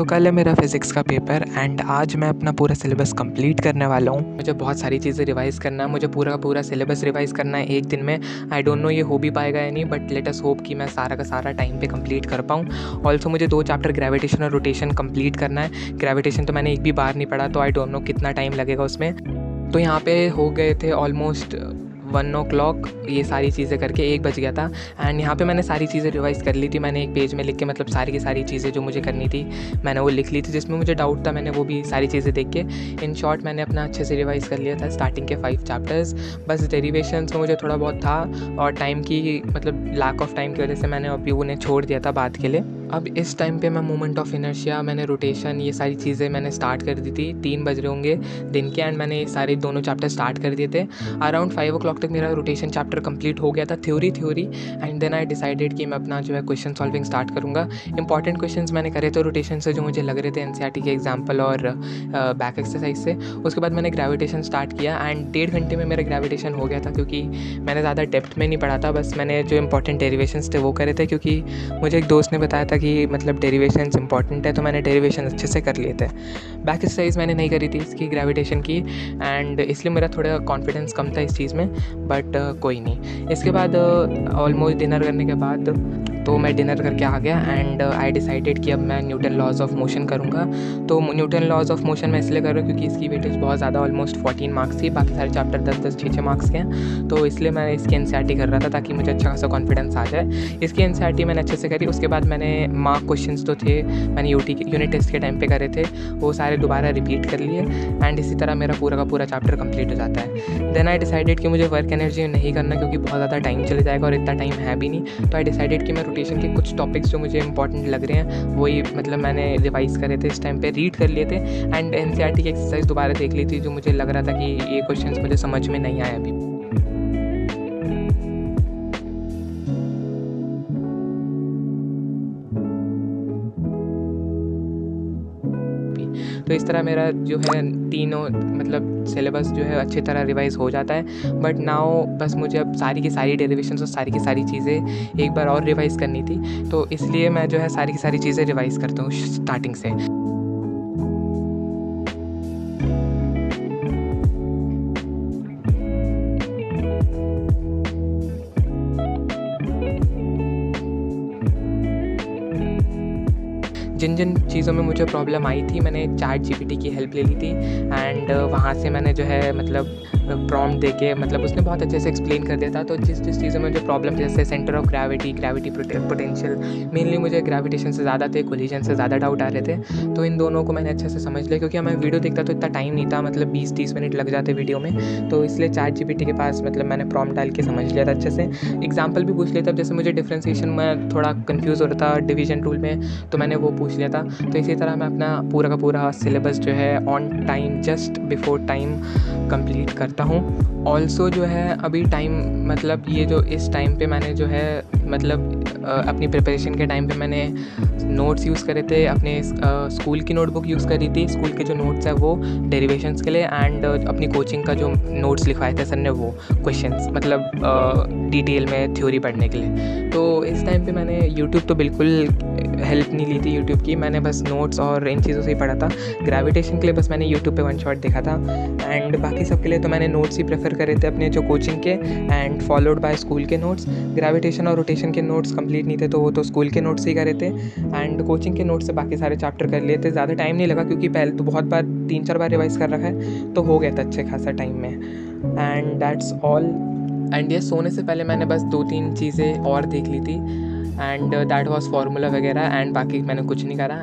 तो कल है मेरा फिज़िक्स का पेपर एंड आज मैं अपना पूरा सिलेबस कंप्लीट करने वाला हूँ। मुझे बहुत सारी चीज़ें रिवाइज़ करना है, मुझे पूरा का पूरा सिलेबस रिवाइज़ करना है एक दिन में। आई डोंट नो ये हो भी पाएगा या नहीं, बट लेट अस होप कि मैं सारा का सारा टाइम पे कंप्लीट कर पाऊँ। ऑल्सो मुझे 2 चैप्टर ग्रेविटेशन और रोटेशन कंप्लीट करना है। ग्रेविटेशन तो मैंने एक भी बार नहीं पढ़ा, तो आई डोंट नो कितना टाइम लगेगा उसमें। तो यहाँ पे हो गए थे ऑलमोस्ट 1 o'clock ये सारी चीज़ें करके 1 बज गया था। एंड यहाँ पे मैंने सारी चीज़ें रिवाइज़ कर ली थी। मैंने एक पेज में लिख के मतलब सारी की सारी चीज़ें जो मुझे करनी थी मैंने वो लिख ली थी। जिसमें मुझे डाउट था मैंने वो भी सारी चीज़ें देख के इन शॉर्ट मैंने अपना अच्छे से रिवाइज़ कर लिया था स्टार्टिंग के 5 चैप्टर्स। बस डेरिवेशंस में मुझे थोड़ा बहुत था और टाइम की मतलब लैक ऑफ टाइम की वजह से मैंने अभी उन्हें छोड़ दिया था बाद के लिए। अब इस टाइम पे मैं मोमेंट ऑफ इनर्शिया, मैंने रोटेशन, ये सारी चीज़ें मैंने स्टार्ट कर दी थी। 3 बज रहे होंगे दिन के एंड मैंने ये सारे दोनों चैप्टर स्टार्ट कर दिए थे। अराउंड 5 o'clock तक मेरा रोटेशन चैप्टर कंप्लीट हो गया था theory and then I decided कि मैं अपना जो है क्वेश्चन सॉल्विंग स्टार्ट करूँगा। इंपॉर्टेंट क्वेश्चंस मैंने करे थे रोटेशन से जो मुझे लग रहे थे एनसीईआरटी के एग्जाम्पल और बैक एक्सरसाइज से। उसके बाद मैंने ग्रेविटेशन स्टार्ट किया एंड 1.5 घंटे में मेरा ग्रेविटेशन हो गया था, क्योंकि मैंने ज़्यादा डेप्थ में नहीं पढ़ा था। बस मैंने जो इंपॉर्टेंट डेरिवेशंस थे वो करे थे, क्योंकि मुझे एक दोस्त ने बताया था कि मतलब डेरिवेशंस इंपॉर्टेंट है, तो मैंने डेरिवेशन अच्छे से कर लिए थे। बैक एक्सरसाइज मैंने नहीं करी थी इसकी ग्रेविटेशन की एंड इसलिए मेरा थोड़ा कॉन्फिडेंस कम था इस चीज़ में, बट कोई नहीं। इसके बाद ऑलमोस्ट डिनर करने के बाद तो मैं डिनर करके आ गया एंड आई डिसाइडेड कि अब मैं न्यूटन लॉज ऑफ मोशन करूँगा। तो न्यूटन लॉज ऑफ मोशन मैं इसलिए कर रहा हूँ क्योंकि इसकी वेटेज बहुत ज़्यादा ऑलमोस्ट 14 मार्क्स थी। बाकी सारे चैप्टर 10-10, 6-6 मार्क्स के हैं, तो इसलिए मैं इसकी एनसीईआरटी कर रहा था ताकि मुझे अच्छा खासा कॉन्फिडेंस आ जाए। इसकी एनसीईआरटी मैंने अच्छे से करी। उसके बाद मैंने मार्क क्वेश्चंस तो थे मैंने यूनिट टेस्ट के टाइम पे करे थे, वो सारे दोबारा रिपीट कर लिए एंड इसी तरह मेरा पूरा का पूरा चैप्टर कंप्लीट हो जाता है। देन आई डिसाइडेड कि मुझे वर्क एनर्जी नहीं करना, क्योंकि बहुत ज़्यादा टाइम चले जाएगा और इतना टाइम है भी नहीं। तो आई डिसाइडेड कि मैं रोटेशन के कुछ टॉपिक्स जो मुझे इंपॉर्टेंट लग रहे हैं वही मतलब मैंने रिवाइज़ करे थे, इस टाइम पे रीड कर लिए थे एंड एनसीईआरटी की एक्सरसाइज दोबारा देख ली थी जो मुझे लग रहा था कि ये क्वेश्चंस मुझे समझ में नहीं आए अभी। तो इस तरह मेरा जो है तीनों मतलब सिलेबस जो है अच्छी तरह रिवाइज़ हो जाता है। बट नाउ बस मुझे अब सारी की सारी डेरिवेशंस और सारी की सारी चीज़ें एक बार और रिवाइज़ करनी थी, तो इसलिए मैं जो है सारी की सारी चीज़ें रिवाइज़ करता हूँ स्टार्टिंग से। जिन जिन चीज़ों में मुझे प्रॉब्लम आई थी मैंने चैट जीपीटी की हेल्प ले ली थी एंड वहाँ से मैंने जो है मतलब प्रॉम्प्ट देके मतलब उसने बहुत अच्छे से एक्सप्लेन कर दिया था। तो जिस जिस चीज़ों में जो प्रॉब्लम जैसे centre of gravity potential, mainly मुझे ग्रेविटेशन से ज़्यादा थे, कोलिजन से ज़्यादा डाउट आ रहे थे। तो इन दोनों को मैंने अच्छे से समझ लिया, क्योंकि मैं वीडियो देखता तो इतना टाइम नहीं था, मतलब 20-30 मिनट लग जाते वीडियो में। तो इसलिए चैट जीपीटी के पास मतलब मैंने प्रॉम्प्ट डाल के समझ लिया था अच्छे से। एग्जाम्पल भी पूछ लेता, जैसे मुझे डिफ्रेंसिएशन में थोड़ा कन्फ्यूज़ हो रहा था डिवीजन रूल में, तो मैंने वो पूछ लिया था। तो इसी तरह मैं अपना पूरा का पूरा सिलेबस जो है on time just before time complete करता हूँ। ऑल्सो जो है अभी टाइम मतलब ये जो इस टाइम पे मैंने जो है मतलब अपनी प्रिपरेशन के टाइम पे मैंने नोट्स यूज़ करे थे, अपने स्कूल की नोटबुक यूज़ करी थी। स्कूल के जो नोट्स है वो डेरिवेशंस के लिए एंड अपनी कोचिंग का जो नोट्स लिखवाए थे सर ने वो क्वेश्चंस मतलब डिटेल में थ्योरी पढ़ने के लिए। तो इस टाइम पे मैंने यूट्यूब तो बिल्कुल हेल्प नहीं ली थी यूट्यूब की, मैंने बस नोट्स और इन चीज़ों से ही पढ़ा था। ग्रेविटेशन के लिए बस मैंने यूट्यूब पे 1 शॉट देखा था एंड बाकी सब के लिए तो मैंने नोट्स ही प्रेफर करे थे अपने जो कोचिंग के एंड फॉलोड बाय स्कूल के नोट्स। ग्रेविटेशन और रोटेशन के नोट्स कंप्लीट नहीं थे, तो वो तो स्कूल के नोट्स ही करे थे एंड कोचिंग के नोट्स से बाकी सारे चैप्टर कर लिए थे। ज़्यादा टाइम नहीं लगा क्योंकि पहले तो बहुत बार 3-4 बार रिवाइज़ कर रखा है, तो हो गया था अच्छे खासा टाइम में एंड दैट्स ऑल। एंड ये सोने से पहले मैंने बस 2-3 चीज़ें और देख ली थी एंड दैट वाज फार्मूला वगैरह एंड बाकी मैंने कुछ नहीं करा।